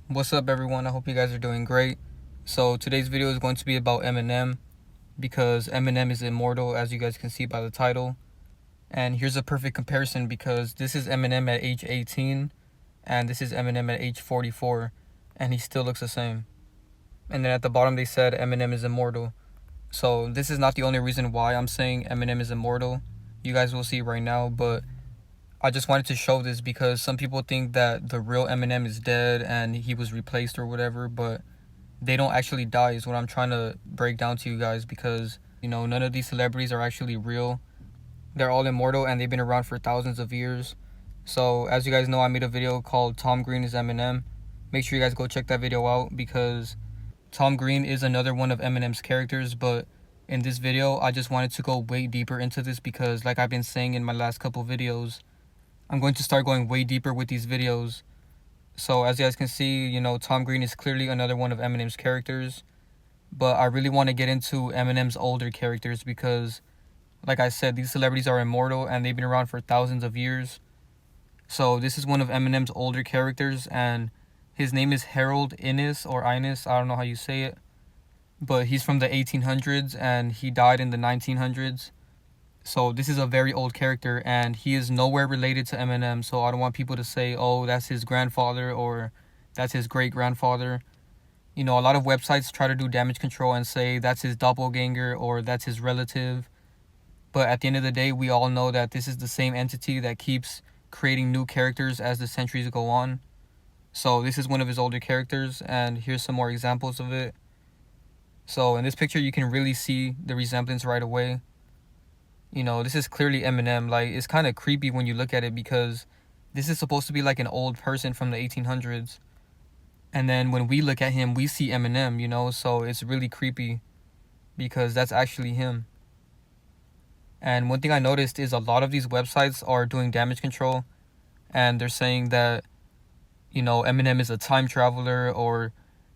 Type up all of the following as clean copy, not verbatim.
What's up, everyone? I hope you guys are doing great. So today's video is going to be about Eminem because Eminem is immortal, as you guys can see by the title. And here's a perfect comparison because this is Eminem at age 18 and this is Eminem at age 44, and he still looks the same. And then at the bottom they said Eminem is immortal. So this is not the only reason why I'm saying Eminem is immortal. You guys will see right now, but I just wanted to show this because some people think that the real Eminem is dead and he was replaced or whatever, but they don't actually die is what I'm trying to break down to you guys because, none of these celebrities are actually real. They're all immortal and they've been around for thousands of years. So as you guys know, I made a video called Tom Green is Eminem. Make sure you guys go check that video out because Tom Green is another one of Eminem's characters, but in this video, I just wanted to go way deeper into this because like I've been saying in my last couple videos, I'm going to start going way deeper with these videos. So as you guys can see, Tom Green is clearly another one of Eminem's characters. But I really want to get into Eminem's older characters because, like I said, these celebrities are immortal and they've been around for thousands of years. So this is one of Eminem's older characters, and his name is Harold Innis or Innis. I don't know how you say it. But he's from the 1800s and he died in the 1900s. So this is a very old character and he is nowhere related to Eminem. So I don't want people to say, oh, that's his grandfather or that's his great-grandfather. A lot of websites try to do damage control and say that's his doppelganger or that's his relative. But at the end of the day, we all know that this is the same entity that keeps creating new characters as the centuries go on. So this is one of his older characters, and here's some more examples of it. So in this picture, you can really see the resemblance right away. This is clearly Eminem. Like, it's kind of creepy when you look at it because this is supposed to be like an old person from the 1800s. And then when we look at him, we see Eminem, so it's really creepy because that's actually him. And one thing I noticed is a lot of these websites are doing damage control and they're saying that, Eminem is a time traveler or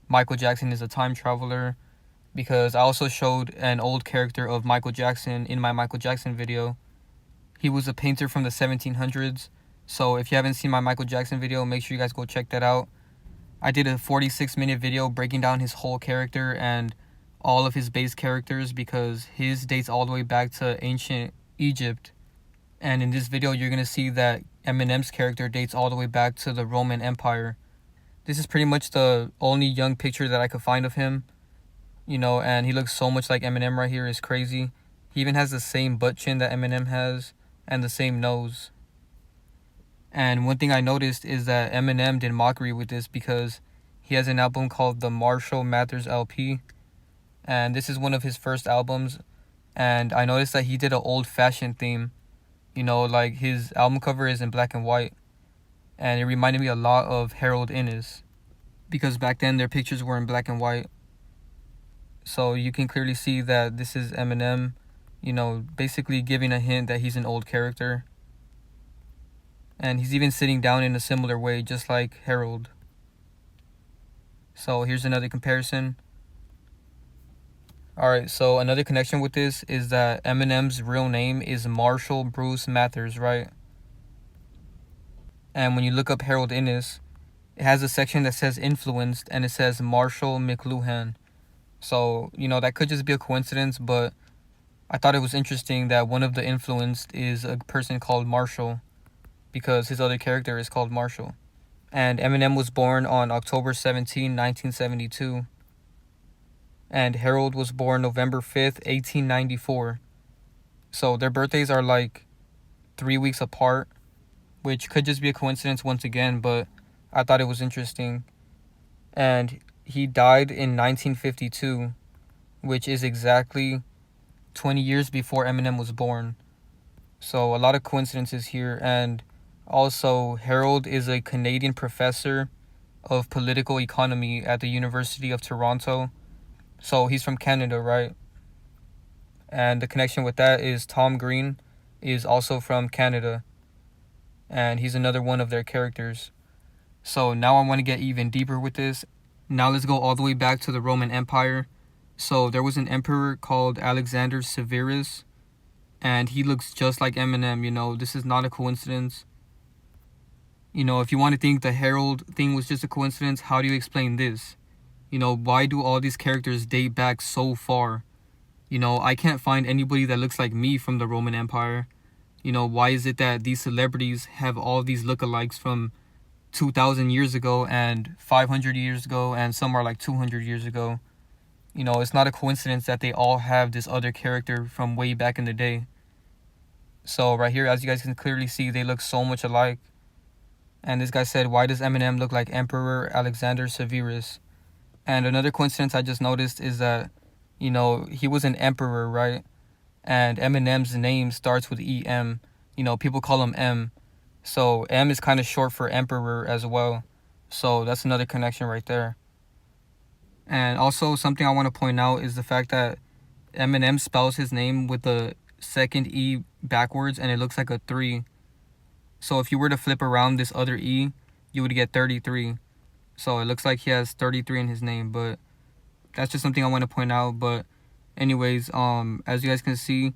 Michael Jackson is a time traveler. Because I also showed an old character of Michael Jackson in my Michael Jackson video. He was a painter from the 1700s. So if you haven't seen my Michael Jackson video, make sure you guys go check that out. I did a 46-minute video breaking down his whole character and all of his base characters because his dates all the way back to ancient Egypt. And in this video, you're going to see that Eminem's character dates all the way back to the Roman Empire. This is pretty much the only young picture that I could find of him. And he looks so much like Eminem right here. It's crazy. He even has the same butt chin that Eminem has and the same nose. And one thing I noticed is that Eminem did mockery with this because he has an album called the Marshall Mathers LP. And this is one of his first albums. And I noticed that he did an old-fashioned theme. Like his album cover is in black and white. And it reminded me a lot of Harold Innis because back then their pictures were in black and white. So you can clearly see that this is Eminem, basically giving a hint that he's an old character. And he's even sitting down in a similar way, just like Harold. So here's another comparison. Alright, so another connection with this is that Eminem's real name is Marshall Bruce Mathers, right? And when you look up Harold Innis, it has a section that says influenced and it says Marshall McLuhan. So, that could just be a coincidence, but I thought it was interesting that one of the influenced is a person called Marshall because his other character is called Marshall. And Eminem was born on October 17, 1972. And Harold was born November 5th, 1894. So their birthdays are like 3 weeks apart, which could just be a coincidence once again, but I thought it was interesting. And he died in 1952, which is exactly 20 years before Eminem was born. So a lot of coincidences here. And also, Harold is a Canadian professor of political economy at the University of Toronto. So he's from Canada, right? And the connection with that is Tom Green is also from Canada. And he's another one of their characters. So now I want to get even deeper with this. Now let's go all the way back to the Roman Empire. So there was an emperor called Alexander Severus, and he looks just like Eminem. This is not a coincidence. If you want to think the Herald thing was just a coincidence, how do you explain this? Why do all these characters date back so far? I can't find anybody that looks like me from the Roman Empire. Why is it that these celebrities have all these lookalikes from 2,000 years ago and 500 years ago, and some are like 200 years ago? It's not a coincidence that they all have this other character from way back in the day. So right here, as you guys can clearly see, they look so much alike. And this guy said, why does Eminem look like Emperor Alexander Severus? And another coincidence I just noticed is that, he was an emperor, right? And Eminem's name starts with E-M. People call him M. So M is kind of short for emperor as well. So that's another connection right there. And also something I want to point out is the fact that Eminem spells his name with the second E backwards, and it looks like a 3. So if you were to flip around this other E, you would get 33. So it looks like he has 33 in his name, but that's just something I want to point out. But anyways, as you guys can see,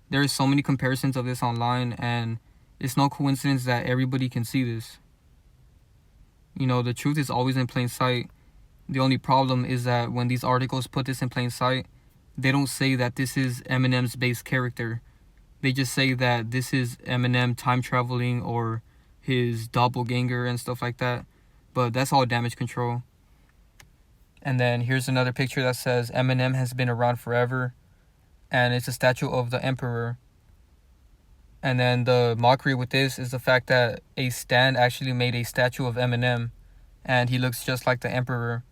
there's so many comparisons of this online, and it's no coincidence that everybody can see this. The truth is always in plain sight. The only problem is that when these articles put this in plain sight, they don't say that this is Eminem's base character. They just say that this is Eminem time traveling or his doppelganger and stuff like that. But that's all damage control. And then here's another picture that says Eminem has been around forever. And it's a statue of the emperor. And then the mockery with this is the fact that a stand actually made a statue of Eminem. And he looks just like the emperor.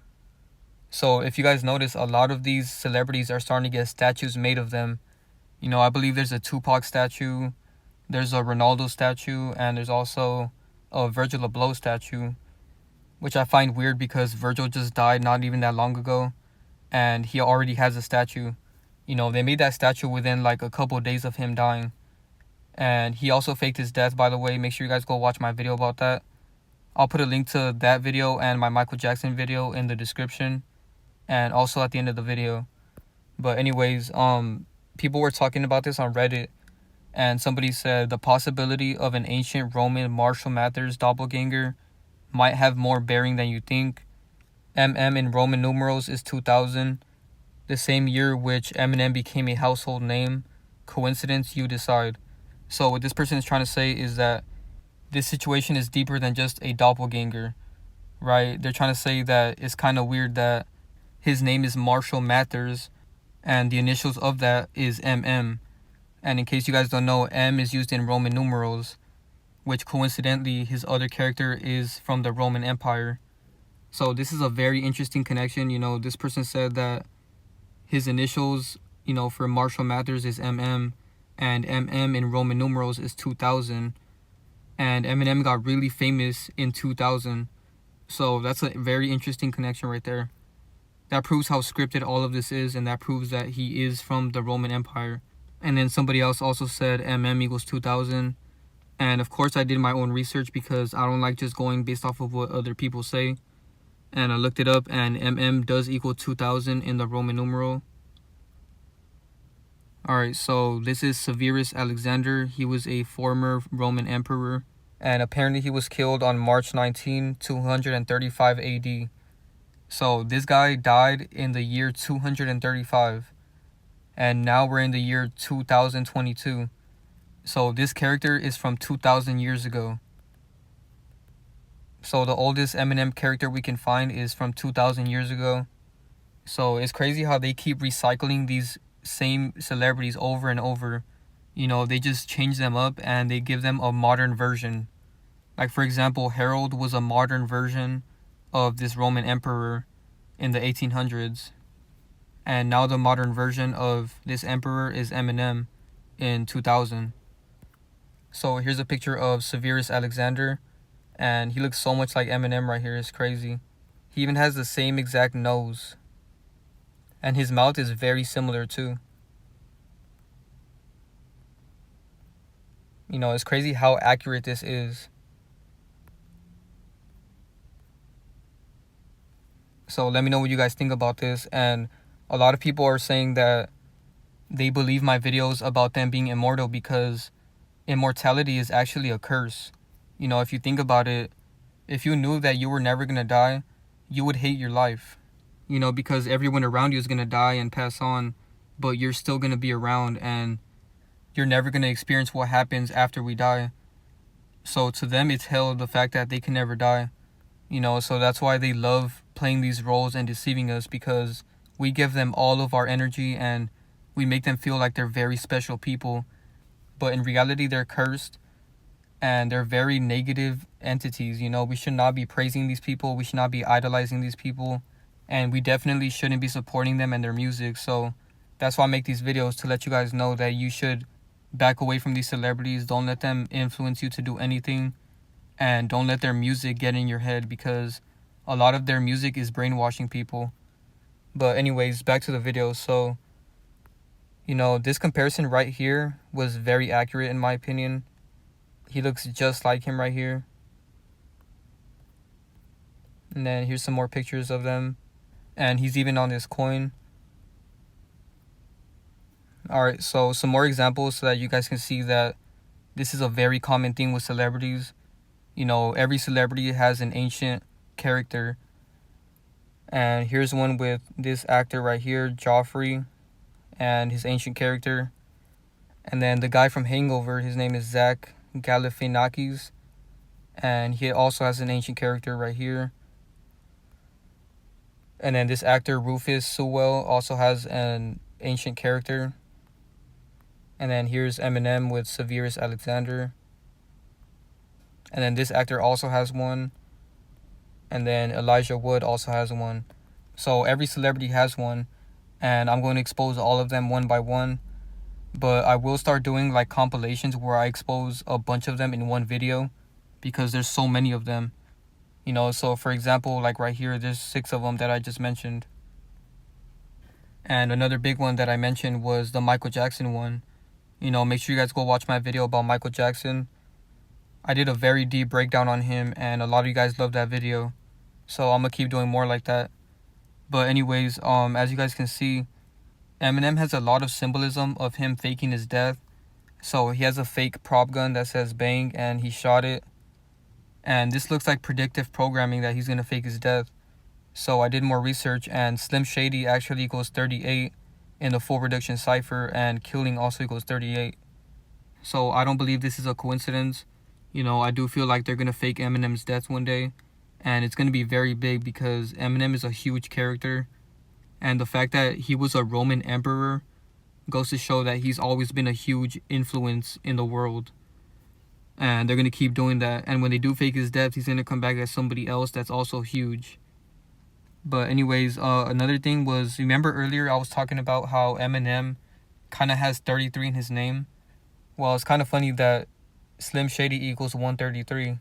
So if you guys notice, a lot of these celebrities are starting to get statues made of them. I believe there's a Tupac statue, there's a Ronaldo statue, and there's also a Virgil Abloh statue, which I find weird because Virgil just died not even that long ago, and he already has a statue. They made that statue within like a couple of days of him dying. And he also faked his death, by the way. Make sure you guys go watch my video about that. I'll put a link to that video and my Michael Jackson video in the description, and also at the end of the video. But anyways, people were talking about this on Reddit, and somebody said the possibility of an ancient Roman Marshall Mathers doppelganger might have more bearing than you think. MM in Roman numerals is 2000, the same year which Eminem became a household name. Coincidence? You decide. So what this person is trying to say is that this situation is deeper than just a doppelganger, right? They're trying to say that it's kind of weird that his name is Marshall Mathers, and the initials of that is MM. And in case you guys don't know, M is used in Roman numerals, which coincidentally his other character is from the Roman Empire. So this is a very interesting connection. This person said that his initials, for Marshall Mathers is MM, and MM in Roman numerals is 2000. And Eminem got really famous in 2000. So that's a very interesting connection right there. That proves how scripted all of this is, and that proves that he is from the Roman Empire. And then somebody else also said MM equals 2000. And of course I did my own research because I don't like just going based off of what other people say. And I looked it up, and MM does equal 2000 in the Roman numeral. Alright, so this is Severus Alexander. He was a former Roman emperor, and apparently he was killed on March 19, 235 AD. So this guy died in the year 235, and now we're in the year 2022. So this character is from 2,000 years ago. So the oldest Eminem character we can find is from 2,000 years ago. So it's crazy how they keep recycling these same celebrities over and over. They just change them up and they give them a modern version. Like for example, Harold was a modern version of this Roman emperor in the 1800s. And now the modern version of this emperor is Eminem in 2000. So here's a picture of Severus Alexander, and he looks so much like Eminem right here. It's crazy. He even has the same exact nose. And his mouth is very similar too. It's crazy how accurate this is. So let me know what you guys think about this. And a lot of people are saying that they believe my videos about them being immortal because immortality is actually a curse. If you think about it, If you knew that you were never going to die, you would hate your life. Because everyone around you is going to die and pass on, but you're still going to be around, and you're never going to experience what happens after we die. So to them, it's hell, the fact that they can never die. So that's why they love playing these roles and deceiving us, because we give them all of our energy and we make them feel like they're very special people. But in reality, they're cursed and they're very negative entities. We should not be praising these people. We should not be idolizing these people. And we definitely shouldn't be supporting them and their music. So that's why I make these videos, to let you guys know that you should back away from these celebrities. Don't let them influence you to do anything. And don't let their music get in your head, because a lot of their music is brainwashing people. But anyways, back to the video. So, this comparison right here was very accurate in my opinion. He looks just like him right here. And then here's some more pictures of them. And he's even on this coin. Alright, so some more examples so that you guys can see that this is a very common thing with celebrities. Every celebrity has an ancient character. And here's one with this actor right here, Joffrey, and his ancient character. And then the guy from Hangover, his name is Zach Galifianakis, and he also has an ancient character right here. And then this actor, Rufus Sewell, also has an ancient character. And then here's Eminem with Severus Alexander. And then this actor also has one. And then Elijah Wood also has one. So every celebrity has one. And I'm going to expose all of them one by one. But I will start doing like compilations where I expose a bunch of them in one video, because there's so many of them. So for example, like right here, there's 6 of them that I just mentioned. And another big one that I mentioned was the Michael Jackson one. Make sure you guys go watch my video about Michael Jackson. I did a very deep breakdown on him, and a lot of you guys loved that video. So I'm going to keep doing more like that. But anyways, as you guys can see, Eminem has a lot of symbolism of him faking his death. So he has a fake prop gun that says bang, and he shot it. And this looks like predictive programming that he's going to fake his death. So I did more research, and Slim Shady actually equals 38 in the full reduction cipher, and killing also equals 38. So I don't believe this is a coincidence. I do feel like they're going to fake Eminem's death one day. And it's going to be very big, because Eminem is a huge character. And the fact that he was a Roman emperor goes to show that he's always been a huge influence in the world. And they're going to keep doing that. And when they do fake his death, he's going to come back as somebody else that's also huge. But anyways, another thing was, remember earlier I was talking about how Eminem kind of has 33 in his name? Well, it's kind of funny that Slim Shady equals 133,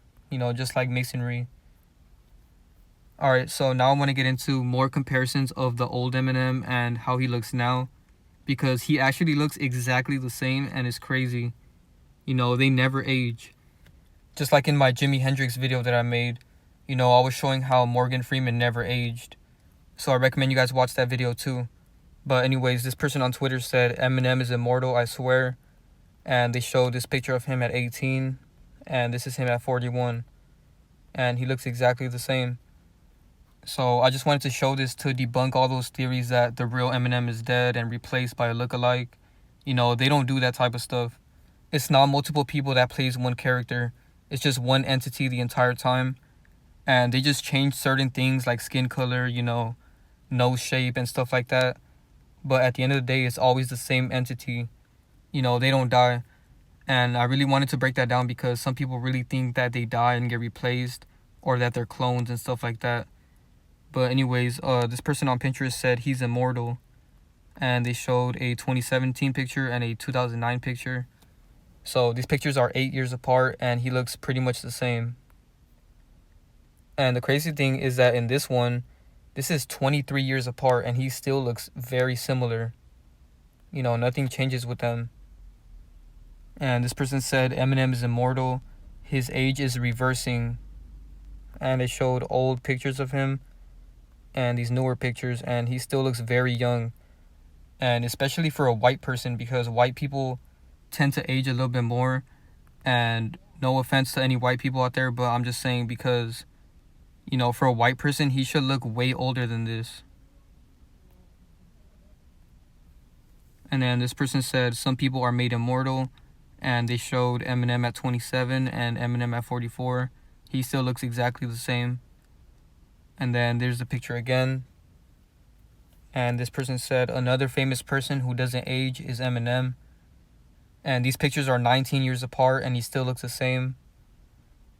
just like masonry. Alright, so now I want to get into more comparisons of the old Eminem and how he looks now, because he actually looks exactly the same, and it's crazy. They never age. Just like in my Jimi Hendrix video that I made, I was showing how Morgan Freeman never aged. So I recommend you guys watch that video too. But anyways, this person on Twitter said, Eminem is immortal, I swear. And they showed this picture of him at 18, and this is him at 41. And he looks exactly the same. So I just wanted to show this to debunk all those theories that the real Eminem is dead and replaced by a lookalike. They don't do that type of stuff. It's not multiple people that plays one character. It's just one entity the entire time. And they just change certain things like skin color, nose shape and stuff like that. But at the end of the day, it's always the same entity. They don't die. And I really wanted to break that down, because some people really think that they die and get replaced, or that they're clones and stuff like that. But anyways, this person on Pinterest said he's immortal. And they showed a 2017 picture and a 2009 picture. So these pictures are 8 years apart, and he looks pretty much the same. And the crazy thing is that in this one, this is 23 years apart, and he still looks very similar. Nothing changes with them. And this person said Eminem is immortal. His age is reversing. And they showed old pictures of him and these newer pictures, and he still looks very young. And especially for a white person, because white people tend to age a little bit more. And no offense to any white people out there, but I'm just saying, because You know, for a white person, he should look way older than this. And then this person said some people are made immortal, and they showed Eminem at 27 and Eminem at 44. He still looks exactly the same. And then there's the picture again. And this person said another famous person who doesn't age is Eminem. And these pictures are 19 years apart and he still looks the same.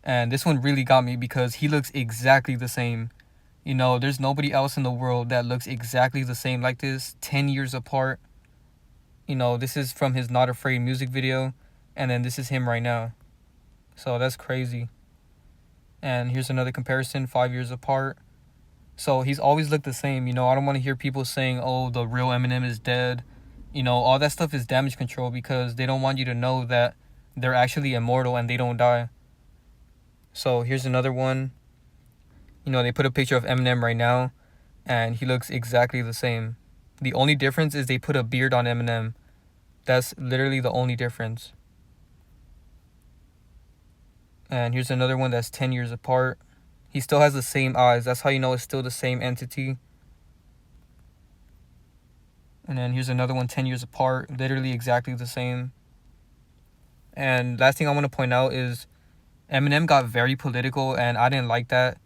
And this one really got me because he looks exactly the same. You know, there's nobody else in the world that looks exactly the same like this, 10 years apart. You know, this is from his Not Afraid music video. And then this is him right now. So that's crazy. And here's another comparison, 5 years apart. So he's always looked the same. You know, I don't want to hear people saying, oh, the real Eminem is dead. You know, all that stuff is damage control because they don't want you to know that they're actually immortal and they don't die. So here's another one. You know, they put a picture of Eminem right now and he looks exactly the same. The only difference is they put a beard on Eminem. That's literally the only difference. And here's another one that's 10 years apart. He still has the same eyes. That's how you know it's still the same entity. And then here's another one 10 years apart. Literally exactly the same. And last thing I want to point out is Eminem got very political and I didn't like that.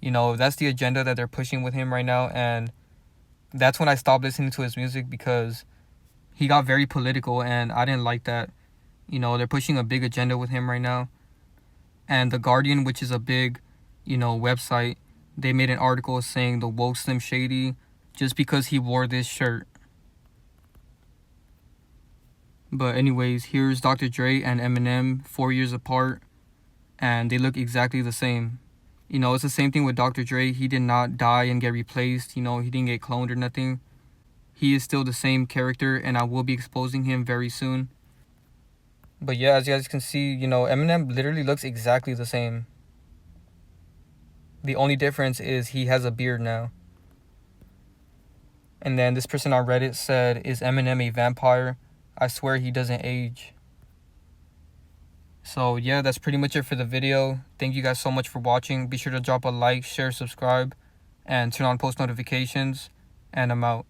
You know, that's the agenda that they're pushing with him right now. And that's when I stopped listening to his music because he got very political and I didn't like that. You know, they're pushing a big agenda with him right now. And The Guardian, which is a big, you know, website, they made an article saying the woke Slim Shady just because he wore this shirt. But anyways, here's Dr. Dre and Eminem 4 years apart and they look exactly the same. You know, it's the same thing with Dr. Dre. He did not die and get replaced. You know, he didn't get cloned or nothing. He is still the same character and I will be exposing him very soon. But yeah, as you guys can see, you know, Eminem literally looks exactly the same. The only difference is he has a beard now. And then this person on Reddit said, is Eminem a vampire? I swear he doesn't age. So yeah, that's pretty much it for the video. Thank you guys so much for watching. Be sure to drop a like, share, subscribe, and turn on post notifications. And I'm out.